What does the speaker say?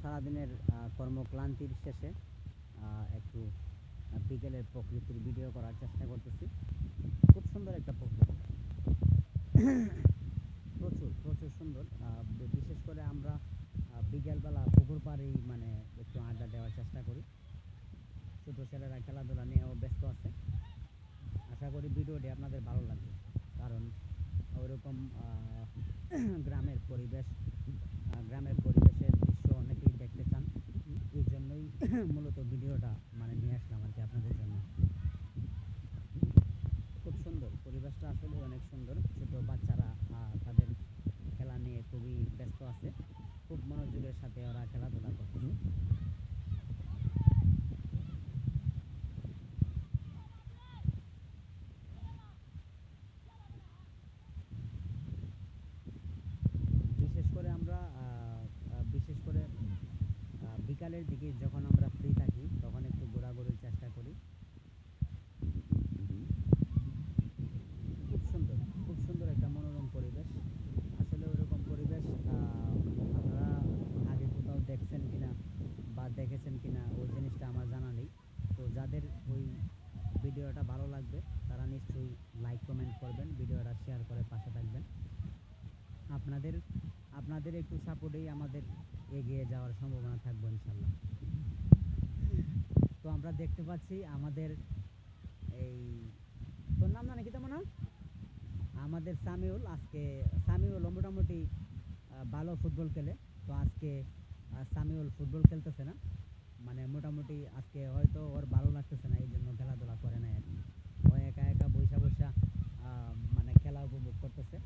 সারাদিনের কর্মক্লান্তির শেষে একটু বিকেলের প্রকৃতির ভিডিও করার চেষ্টা করতেছি। খুব সুন্দর একটা প্রকৃতি, প্রচুর প্রচুর সুন্দর। বিশেষ করে আমরা বিকেলবেলা পুকুর পাড়েই মানে একটু আড্ডা দেওয়ার চেষ্টা করি। ছোটো ছেলেরা খেলাধুলা নিয়েও ব্যস্ত আছে। আশা করি ভিডিওটি আপনাদের ভালো লাগবে, কারণ ওইরকম গ্রামের পরিবেশের দৃশ্য অনেকেই দেখতে চান। এই জন্যই মূলত ভিডিওটা মানে নিয়ে আসলাম আর কি আপনাদের জন্য। খুব সুন্দর পরিবেশটা, আসলে অনেক সুন্দর। ছোট বাচ্চারা তাদের খেলা নিয়ে খুবই ব্যস্ত আছে, খুব মনোযোগের সাথে ওরা খেলাধুলা করতেছে। বিশেষ করে আমরা বিশেষ করে বিকালের দিকে যখন আমরা ফ্রি থাকি তখন একটু ঘোরাঘুরির চেষ্টা করি। খুব সুন্দর, খুব সুন্দর একটা মনোরম পরিবেশ। আসলে ওইরকম পরিবেশ আপনারা আগে কোথাও দেখছেন কিনা বা দেখেছেন কিনা ওই জিনিসটা আমার জানা নেই। তো যাদের ওই ভিডিওটা ভালো লাগবে তারা নিশ্চয়ই লাইক কমেন্ট করবেন, ভিডিওটা শেয়ার করে পাশে থাকবেন। আপনাদের আপনাদের একটু সাপোর্টেই আমাদের এগিয়ে যাওয়ার সম্ভাবনা থাকবে ইনশাল্লাহ। তো আমরা দেখতে পাচ্ছি আমাদের এই, তোর নাম না নাকি তেমন, আমাদের সামিউল মোটামুটি ভালো ফুটবল খেলে। তো আজকে সামিউল ফুটবল খেলতেছে না, মানে মোটামুটি আজকে হয়তো ওর ভালো লাগতেছে না, এই জন্য খেলাধুলা করে না আর কি। ও একা একা বৈশা বৈশা মানে খেলা উপভোগ করতেছে।